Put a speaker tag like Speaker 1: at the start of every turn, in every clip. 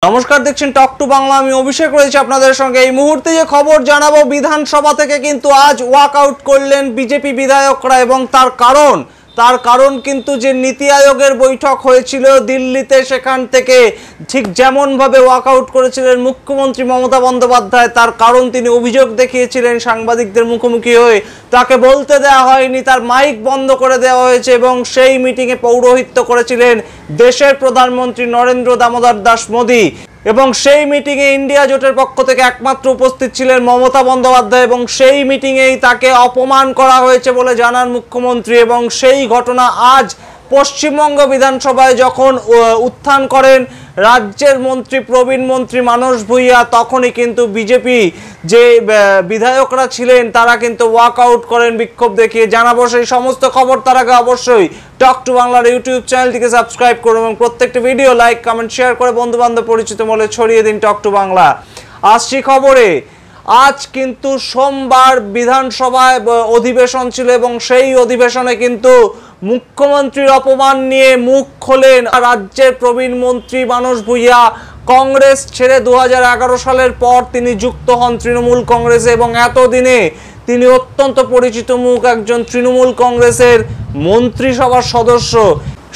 Speaker 1: নমস্কার, দেখছেন talk to Bangla. আমি অভিষেক রয়েছে আপনাদের সঙ্গে। এই মুহূর্তে যে খবর জানাবো, বিধানসভা থেকে কিন্তু আজ ওয়াকআউট করলেন বিজেপি বিধায়করা এবং তার কারণ কিন্তু যে নীতি আয়োগের বৈঠক হয়েছিল দিল্লিতে, সেখান থেকে ঠিক যেমনভাবে ওয়াকআউট করেছিলেন মুখ্যমন্ত্রী মমতা বন্দ্যোপাধ্যায়, তার কারণ তিনি অভিযোগ দেখিয়েছিলেন সাংবাদিকদের মুখোমুখি হয়ে। তাকে বলতে দেওয়া হয়নি, তার মাইক বন্ধ করে দেওয়া হয়েছে এবং সেই মিটিংয়ে পৌরোহিত্য করেছিলেন দেশের প্রধানমন্ত্রী নরেন্দ্র দামোদর দাস মোদী। এবং সেই মিটিংয়ে ইন্ডিয়া জোটের পক্ষ থেকে একমাত্র উপস্থিত ছিলেন মমতা বন্দ্যোপাধ্যায় এবং সেই মিটিংয়েই তাকে অপমান করা হয়েছে বলে জানান মুখ্যমন্ত্রী। এবং সেই ঘটনা আজ পশ্চিমবঙ্গ বিধানসভায় যখন উত্থান করেন রাজ্যের মন্ত্রী প্রবীণ মন্ত্রী মানস ভুঁইয়া, তখনই কিন্তু বিজেপি যে বিধায়করা ছিলেন তারা কিন্তু ওয়াকআউট করেন বিক্ষোভ দেখিয়ে। জানাবো সেই সমস্ত খবর, তার আগে অবশ্যই টক টু বাংলার ইউটিউব চ্যানেলটিকে সাবস্ক্রাইব করুন এবং প্রত্যেকটি ভিডিও লাইক কমেন্ট শেয়ার করে বন্ধু বান্ধব পরিচিত মহলে ছড়িয়ে দিন। Talk to Bangla. আসছি খবরে। আজ কিন্তু সোমবার বিধানসভায় অধিবেশন ছিল এবং সেই অধিবেশনে কিন্তু মুখ্যমন্ত্রীর অপমান নিয়ে মুখ খোলেন রাজ্যের প্রবীণ মন্ত্রী মানস ভুঁইয়া। কংগ্রেস ছেড়ে 2011 সালের পর তিনি যুক্ত হন তৃণমূল কংগ্রেসে এবং এতদিনে তিনি অত্যন্ত পরিচিত মুখ, একজন তৃণমূল কংগ্রেসের মন্ত্রিসভার সদস্য।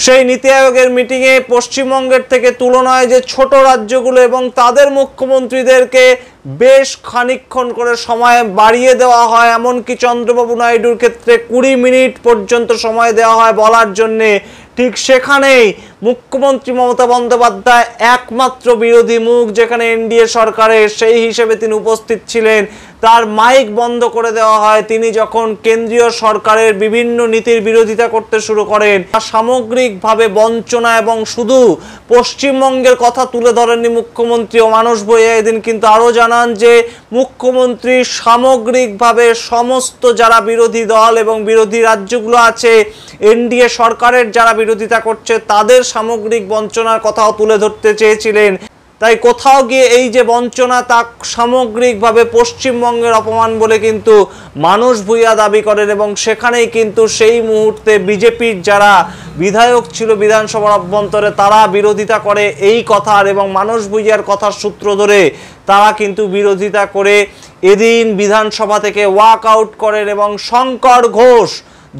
Speaker 1: সেই নীতি আয়োগের মিটিংয়ে পশ্চিমবঙ্গের থেকে তুলনায় যে ছোট রাজ্যগুলো এবং তাদের মুখ্যমন্ত্রীদেরকে বেশ খানিকক্ষণ করে সময় বাড়িয়ে দেওয়া হয়, এমনকি চন্দ্রবাবু নাইডুর ক্ষেত্রে 20 মিনিট পর্যন্ত সময় দেওয়া হয় বলার জন্যে। ঠিক সেখানেই মুখ্যমন্ত্রী মমতা বন্দ্যোপাধ্যায় একমাত্র বিরোধী মুখ, যেখানে এনডিএ সরকারের, সেই হিসেবে তিনি উপস্থিত ছিলেন। তার মাইক বন্ধ করে দেওয়া হয় তিনি যখন কেন্দ্রীয় সরকারের বিভিন্ন নীতির বিরোধিতা করতে শুরু করেন। সামগ্রিকভাবে বঞ্চনা এবং শুধু পশ্চিমবঙ্গের কথা তুলে ধরেননি মুখ্যমন্ত্রী ও মানস ভুঁইয়া। এদিন কিন্তু আরও জানান যে মুখ্যমন্ত্রী সামগ্রিকভাবে সমস্ত যারা বিরোধী দল এবং বিরোধী রাজ্যগুলো আছে, এনডিএ সরকারের যারা বিরোধিতা করছে, তাদের সামগ্রিক বঞ্চনার কথাও তুলে ধরতে চেয়েছিলেন। তাই কোথাও গিয়ে এই যে বঞ্চনা, তা সামগ্রিকভাবে পশ্চিমবঙ্গের অপমান বলে কিন্তু মানস ভুঁইয়া দাবি করেন। এবং সেখানেই কিন্তু সেই মুহূর্তে বিজেপির যারা বিধায়ক ছিল বিধানসভার অভ্যন্তরে, তারা বিরোধিতা করে এই কথার এবং মানস ভুঁইয়ার কথার সূত্র ধরে তারা কিন্তু বিরোধিতা করে এদিন বিধানসভা থেকে ওয়াকআউট করেন। এবং শঙ্কর ঘোষ,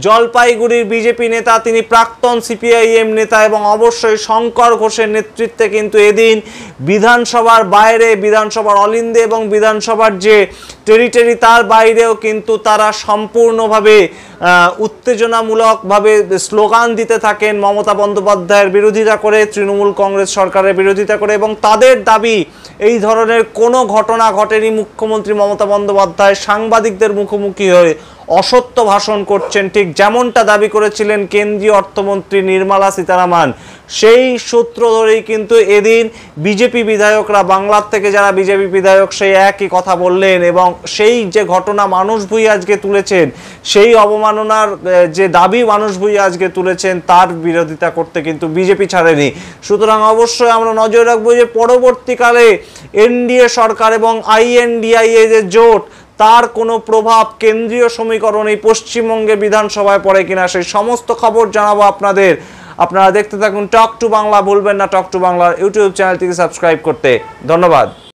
Speaker 1: জলপাইগুড়ির বিজেপি নেতা, তিনি প্রাক্তন সিপিআইএম নেতা এবং অবশ্যই শঙ্কর ঘোষের নেতৃত্বে কিন্তু এদিন বিধানসভার বাইরে, বিধানসভার অলিন্দে এবং বিধানসভার যে টেরিটরি তার বাইরেও কিন্তু তারা সম্পূর্ণভাবে উত্তেজনামূলকভাবে স্লোগান দিতে থাকেন মমতা বন্দ্যোপাধ্যায়ের বিরোধিতা করে, তৃণমূল কংগ্রেস সরকারের বিরোধিতা করে। এবং তাদের দাবি, এই ধরনের কোনো ঘটনা ঘটেনি। মুখ্যমন্ত্রী মমতা বন্দ্যোপাধ্যায় সাংবাদিকদের মুখোমুখি হয়ে অসত্য ভাষণ করছেন, ঠিক যেমনটা দাবি করেছিলেন কেন্দ্রীয় অর্থমন্ত্রী নির্মলা সীতারামন। সেই সূত্র ধরেই কিন্তু এদিন বিজেপি বিধায়করা, বাংলার থেকে যারা বিজেপি বিধায়ক, সেই একই কথা বললেন। এবং সেই যে ঘটনা মানস ভুঁইয়া আজকে তুলেছেন, সেই অবমাননার যে দাবি মানস ভুঁইয়া আজকে তুলেছেন, তার বিরোধিতা করতে কিন্তু বিজেপি ছাড়েনি। সুতরাং অবশ্যই আমরা নজর রাখবো যে পরবর্তীকালে এনডিএ সরকার এবং আইএনডিআইএ যে জোট, তার কোনো প্রভাব কেন্দ্রীয় সমীকরণ এই পশ্চিমবঙ্গের বিধানসভায় পড়ে কিনা, সেই সমস্ত খবর জানাবো আপনাদের। আপনারা দেখতে থাকুন টক টু বাংলা। ভুলবেন না টক টু বাংলার ইউটিউব চ্যানেলটিকে সাবস্ক্রাইব করতে। ধন্যবাদ।